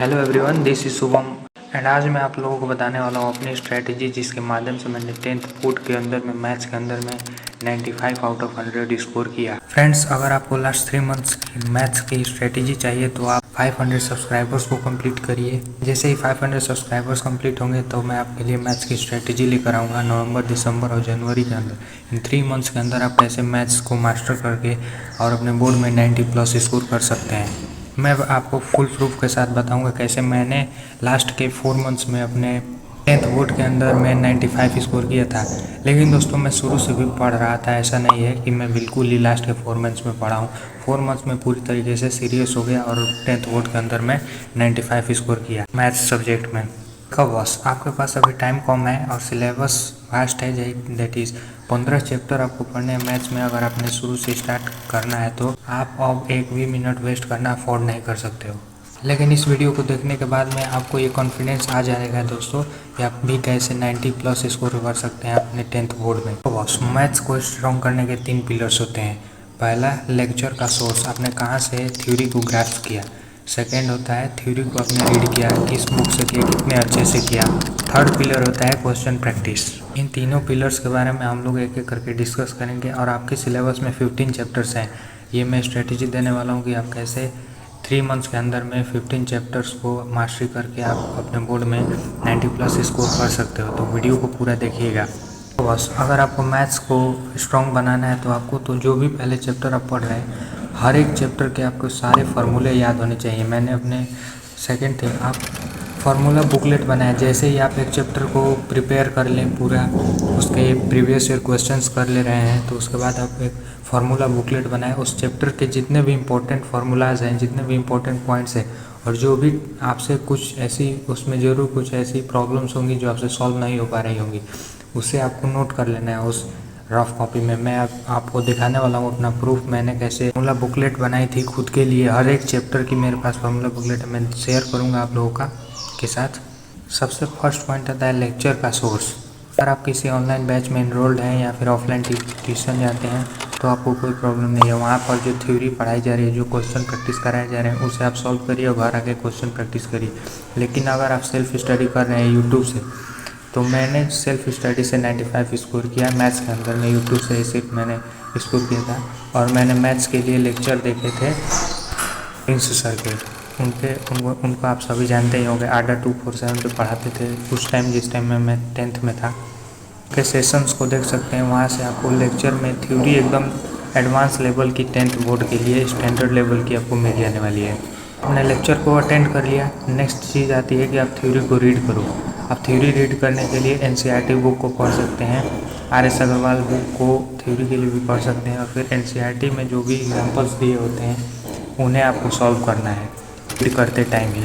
Hello everyone, this is Shubham and आज मैं आप लोगों को बताने वाला हूँ अपनी स्ट्रैटेजी जिसके माध्यम से मैंने 10th बोर्ड के अंदर में मैथ्स के अंदर में 95 आउट ऑफ 100 स्कोर किया। फ्रेंड्स, अगर आपको लास्ट 3 मंथ्स की मैथ्स की स्ट्रैटेजी चाहिए तो आप 500 सब्सक्राइबर्स को कंप्लीट करिए। जैसे ही 500 सब्सक्राइबर्स कंप्लीट होंगे तो मैं आपके लिए मैथ्स की स्ट्रैटेजी लेकर आऊँगा नवंबर, दिसंबर और जनवरी के अंदर। इन 3 मंथ्स के अंदर आप कैसे मैथ्स को मास्टर करके और अपने बोर्ड में 90+ स्कोर कर सकते हैं। मैं आपको फुल प्रूफ के साथ बताऊंगा कैसे मैंने लास्ट के 4 मंथ्स में अपने 10th बोर्ड के अंदर में 95 स्कोर किया था। लेकिन दोस्तों, मैं शुरू से भी पढ़ रहा था, ऐसा नहीं है कि मैं बिल्कुल ही लास्ट के 4 मंथ्स में पढ़ा हूँ। 4 मंथ्स में पूरी तरीके से सीरियस हो गया और 10th बोर्ड के अंदर में 95 स्कोर किया मैथ्स सब्जेक्ट में। बस आपके पास अभी टाइम कम है और सिलेबस वास्ट है, दैट इज़ 15 चैप्टर आपको पढ़ने हैं मैथ्स में। अगर आपने शुरू से स्टार्ट करना है तो आप अब एक भी मिनट वेस्ट करना अफोर्ड नहीं कर सकते हो। लेकिन इस वीडियो को देखने के बाद में आपको ये कॉन्फिडेंस आ जाएगा दोस्तों कि आप भी कैसे 90+ स्कोर कर सकते हैं अपने 10th बोर्ड में। तो बस मैथ्स को स्ट्रॉन्ग करने के 3 पिलर्स होते हैं। पहला, लेक्चर का सोर्स, आपने कहाँ से थ्योरी को ग्रास्प किया। सेकेंड होता है थ्योरी को आपने रीड किया, किस बुक से किया, कितने अच्छे से किया। थर्ड पिलर होता है क्वेश्चन प्रैक्टिस। इन तीनों पिलर्स के बारे में हम लोग एक एक करके डिस्कस करेंगे और आपके सिलेबस में 15 चैप्टर्स हैं। ये मैं स्ट्रेटजी देने वाला हूँ कि आप कैसे 3 मंथ्स के अंदर में 15 चैप्टर्स को मास्टरी करके आप अपने बोर्ड में 90+ स्कोर कर सकते हो। तो वीडियो को पूरा देखिएगा। तो बस अगर आपको मैथ्स को स्ट्रॉन्ग बनाना है तो आपको तो जो भी पहले चैप्टर आप पढ़ रहे हैं हर एक चैप्टर के आपको सारे फार्मूले याद होने चाहिए। मैंने अपने सेकंड थिंग, आप फार्मूला बुकलेट बनाए। जैसे ही आप एक चैप्टर को प्रिपेयर कर लें, पूरा उसके प्रीवियस ईयर क्वेश्चंस कर ले रहे हैं, तो उसके बाद आप एक फार्मूला बुकलेट बनाए। उस चैप्टर के जितने भी इंपॉर्टेंट फार्मूलाज हैं, जितने भी इंपॉर्टेंट पॉइंट्स हैं और जो भी आपसे कुछ ऐसी उसमें ज़रूर कुछ ऐसी प्रॉब्लम्स होंगी जो आपसे सॉल्व नहीं हो पा रही होंगी, उसे आपको नोट कर लेना है उस रफ कॉपी में। मैं आपको दिखाने वाला हूँ अपना प्रूफ, मैंने कैसे फार्मूला बुकलेट बनाई थी खुद के लिए। हर एक चैप्टर की मेरे पास फार्मूला बुकलेट मैं शेयर करूँगा आप लोगों के साथ। सबसे फर्स्ट पॉइंट आता है लेक्चर का सोर्स। अगर आप किसी ऑनलाइन बैच में इनरोल्ड हैं या फिर ऑफलाइन ट्यूशन जाते हैं तो आपको कोई प्रॉब्लम नहीं है। वहाँ पर जो थ्योरी पढ़ाई जा रही है, जो क्वेश्चन प्रैक्टिस कराए जा रहे हैं, उसे आप सॉल्व करिए और घर आके क्वेश्चन प्रैक्टिस करिए। लेकिन अगर आप सेल्फ स्टडी कर रहे हैं यूट्यूब से, तो मैंने सेल्फ स्टडी से 95 स्कोर किया मैथ्स के अंदर में। यूट्यूब से ही सिर्फ मैंने स्कोर किया था और मैंने मैथ्स के लिए लेक्चर देखे थे प्रिंस सर के। उनको आप सभी जानते ही होंगे, आडा 247 पे पढ़ाते थे उस टाइम, जिस टाइम में मैं 10th में था। के सेशंस को देख सकते हैं। वहाँ से आपको लेक्चर में थ्योरी एकदम एडवांस लेवल की 10th बोर्ड के लिए स्टैंडर्ड लेवल की आपको मिल जाने वाली है। आपने लेक्चर को अटेंड कर लिया, नेक्स्ट चीज़ आती है कि आप थ्योरी को रीड करो। आप थ्योरी रीड करने के लिए NCERT बुक को पढ़ सकते हैं, RS अग्रवाल बुक को थ्योरी के लिए भी पढ़ सकते हैं और फिर NCERT में जो भी एग्जाम्पल्स दिए होते हैं उन्हें आपको सॉल्व करना है रीड करते टाइम ही।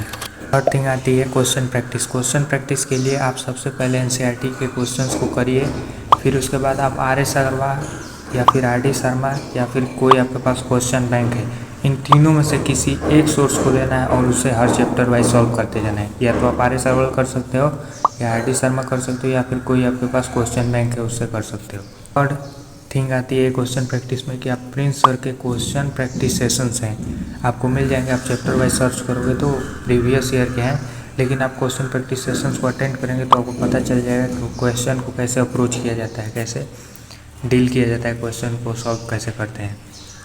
थर्ड थिंग आती है क्वेश्चन प्रैक्टिस। क्वेश्चन प्रैक्टिस के लिए आप सबसे पहले NCERT के क्वेश्चंस को करिए, फिर उसके बाद आप RS अग्रवाल या फिर RD शर्मा या फिर कोई आपके पास क्वेश्चन बैंक है, इन तीनों में से किसी एक सोर्स को लेना है और उससे हर चैप्टर वाइज सॉल्व करते जाना है। या तो आप RS अग्रवाल कर सकते हो या RD शर्मा कर सकते हो या फिर कोई आपके पास क्वेश्चन बैंक है उससे कर सकते हो। थर्ड थिंग आती है क्वेश्चन प्रैक्टिस में कि आप प्रिंस सर के क्वेश्चन प्रैक्टिस सेशंस हैं, आपको मिल जाएंगे। आप चैप्टर वाइज सर्च करोगे तो प्रीवियस ईयर के हैं, लेकिन आप क्वेश्चन प्रैक्टिस सेशंस को अटेंड करेंगे तो आपको पता चल जाएगा कि क्वेश्चन को कैसे अप्रोच किया जाता है, कैसे डील किया जाता है, क्वेश्चन को सॉल्व कैसे करते हैं।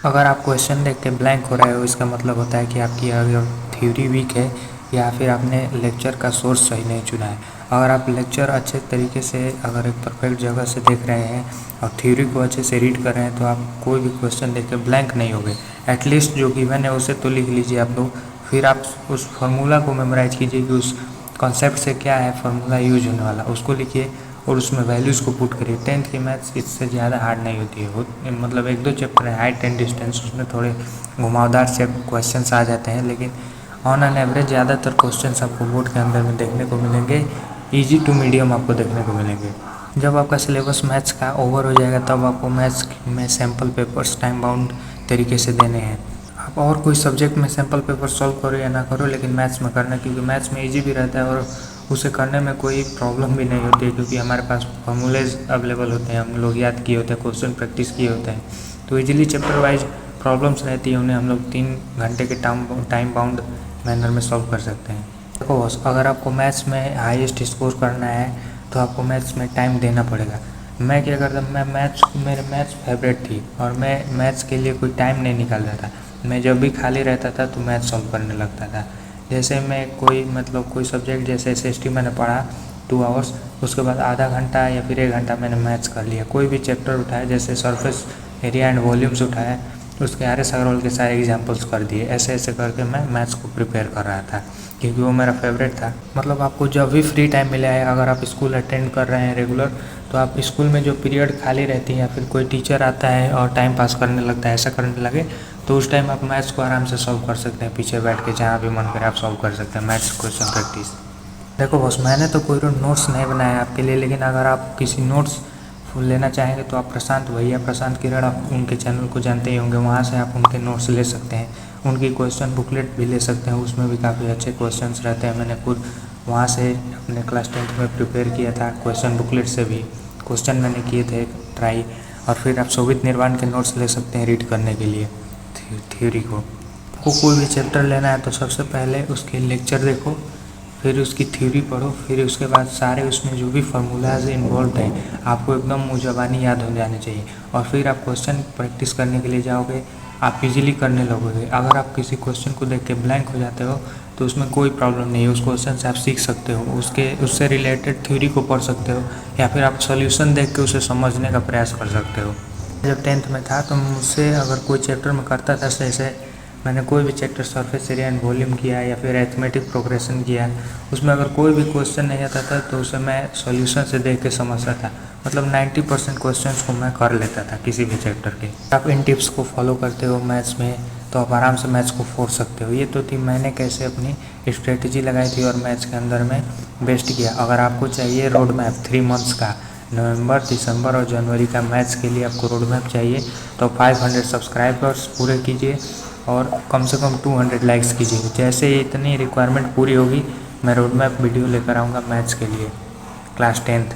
अगर आप क्वेश्चन देख के ब्लैंक हो रहे हो, इसका मतलब होता है कि आपकी अगर थ्योरी वीक है या फिर आपने लेक्चर का सोर्स सही नहीं चुना है। अगर आप लेक्चर अच्छे तरीके से अगर एक परफेक्ट जगह से देख रहे हैं और थ्योरी को अच्छे से रीड कर रहे हैं तो आप कोई भी क्वेश्चन देख के ब्लैंक नहीं होगे। एटलीस्ट जो गिवन है उसे तो लिख लीजिए आप लोग, फिर आप उस फार्मूला को मेमोराइज कीजिए कि उस कॉन्सेप्ट से क्या है फार्मूला यूज होने वाला, उसको लिखिए और उसमें वैल्यूज़ को पुट करिए। 10th की मैथ्स इससे ज़्यादा हार्ड नहीं होती है। मतलब 1-2 चैप्टर है हाइट एंड डिस्टेंस, उसमें थोड़े घुमावदार से क्वेश्चंस आ जाते हैं, लेकिन ऑन एन एवरेज ज़्यादातर क्वेश्चंस आपको बोर्ड के अंदर में देखने को मिलेंगे, इजी टू मीडियम आपको देखने को मिलेंगे। जब आपका सिलेबस मैथ्स का ओवर हो जाएगा तब आपको मैथ्स में सैम्पल पेपर्स टाइम बाउंड तरीके से देने हैं। आप और कोई सब्जेक्ट में सैम्पल पेपर सॉल्व करो या ना करो, लेकिन मैथ्स में करना, क्योंकि मैथ्स में ईजी भी रहता है और उसे करने में कोई प्रॉब्लम भी नहीं होती है, क्योंकि हमारे पास फॉर्मूलेज अवेलेबल होते हैं, हम लोग याद किए होते हैं, क्वेश्चन प्रैक्टिस किए होते हैं, तो इजीली चैप्टर वाइज प्रॉब्लम्स रहती है उन्हें हम लोग 3 घंटे के टाइम बाउंड मैनर में सॉल्व कर सकते हैं। देखो बॉस, अगर आपको मैथ्स में हाईएस्ट स्कोर करना है तो आपको मैथ्स में टाइम देना पड़ेगा। मैं क्या करता, मैं मेरे मैथ्स फेवरेट थी और मैं मैथ्स के लिए कोई टाइम नहीं निकालता था। मैं जब भी खाली रहता था तो मैथ्स सॉल्व करने लगता था। जैसे मैं कोई सब्जेक्ट जैसे SST मैंने पढ़ा 2 आवर्स, उसके बाद आधा घंटा या फिर 1 घंटा मैंने मैथ्स कर लिया। कोई भी चैप्टर उठाया, जैसे सरफेस एरिया एंड वॉल्यूम्स उठाया, उसके RS अग्रवाल के सारे एग्जाम्पल्स कर दिए। ऐसे ऐसे करके मैं मैथ्स को प्रिपेयर कर रहा था क्योंकि वो मेरा फेवरेट था। मतलब आपको जब भी फ्री टाइम मिला है, अगर आप स्कूल अटेंड कर रहे हैं रेगुलर, तो आप स्कूल में जो पीरियड खाली रहती है या फिर कोई टीचर आता है और टाइम पास करने लगता है, ऐसा करने लगे, तो उस टाइम आप मैथ्स को आराम से सॉल्व कर सकते हैं। पीछे बैठ के जहाँ भी मन करे आप सॉल्व कर सकते हैं मैथ्स क्वेश्चन प्रैक्टिस। देखो बॉस, मैंने तो कोई नोट्स नहीं बनाया आपके लिए, लेकिन अगर आप किसी नोट्स लेना चाहेंगे तो आप प्रशांत किरण, आप उनके चैनल को जानते ही होंगे, वहाँ से आप उनके नोट्स ले सकते हैं। उनकी क्वेश्चन बुकलेट भी ले सकते हैं, उसमें भी काफ़ी अच्छे क्वेश्चंस रहते हैं। मैंने खुद वहाँ से अपने क्लास 10th में प्रिपेयर किया था, क्वेश्चन बुकलेट से भी क्वेश्चन मैंने किए थे ट्राई। और फिर आप शोभित निर्वाण के नोट्स ले सकते हैं रीड करने के लिए थ्योरी को। कोई भी चैप्टर लेना है तो सबसे पहले उसके लेक्चर देखो, फिर उसकी थ्योरी पढ़ो, फिर उसके बाद सारे उसमें जो भी फार्मूलाज इन्वॉल्व हैं आपको एकदम मुँह याद हो जाने चाहिए। और फिर आप क्वेश्चन प्रैक्टिस करने के लिए जाओगे, आप इजीली करने लगोगे। अगर आप किसी क्वेश्चन को देख के ब्लैंक हो जाते हो तो उसमें कोई प्रॉब्लम नहीं है, उस क्वेश्चन से आप सीख सकते हो, उससे रिलेटेड थ्योरी को पढ़ सकते हो, या फिर आप सॉल्यूशन देख के उसे समझने का प्रयास कर सकते हो। जब 10th में था तो मुझसे अगर कोई चैप्टर में करता था, जैसे मैंने कोई भी chapter surface area and volume किया या फिर अरिथमेटिक प्रोग्रेशन किया, उसमें अगर कोई भी क्वेश्चन नहीं आता था तो उसे मैं सॉल्यूशन से देख के समझता था। मतलब 90% क्वेश्चंस को मैं कर लेता था किसी भी चैप्टर के। आप इन टिप्स को फॉलो करते हो मैथ्स में तो आप आराम से मैथ्स को फोड़ सकते हो। ये तो थी मैंने कैसे अपनी स्ट्रेटजी लगाई थी और मैथ्स के अंदर में बेस्ट किया। अगर आपको चाहिए रोड मैप 3 मंथ्स का, नवंबर, दिसंबर और जनवरी का मैथ्स के लिए आपको रोड मैप चाहिए, तो 500 सब्सक्राइबर्स पूरे कीजिए और कम से कम 200 लाइक्स कीजिए। जैसे इतनी रिक्वायरमेंट पूरी होगी, मैं रोड मैप वीडियो लेकर आऊँगा मैथ्स के लिए क्लास 10th।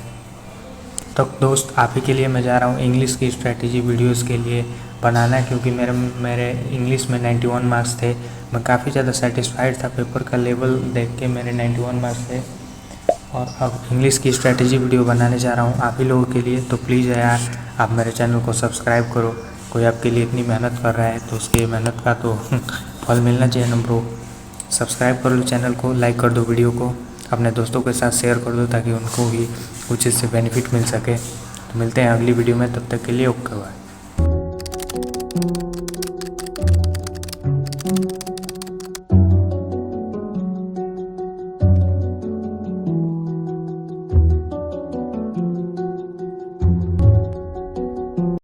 तो दोस्त, आप ही के लिए मैं जा रहा हूँ इंग्लिश की स्ट्रेटजी वीडियोस के लिए बनाना, क्योंकि मेरे इंग्लिश में 91 मार्क्स थे। मैं काफ़ी ज़्यादा सेटिस्फाइड था, पेपर का लेवल देख के मेरे 91 मार्क्स थे। और अब इंग्लिश की स्ट्रेटजी वीडियो बनाने जा रहा हूँ आप ही लोगों के लिए। तो प्लीज़ यार, आप मेरे चैनल को सब्सक्राइब करो। कोई आपके लिए इतनी मेहनत कर रहा है तो उसकी मेहनत का तो फल मिलना चाहिए ना ब्रो। सब्सक्राइब कर लो चैनल को, लाइक कर दो वीडियो को, अपने दोस्तों के साथ शेयर कर दो ताकि उनको भी कुछ इससे बेनिफिट मिल सके। तो मिलते हैं अगली वीडियो में, तब तक के लिए ओके बाय।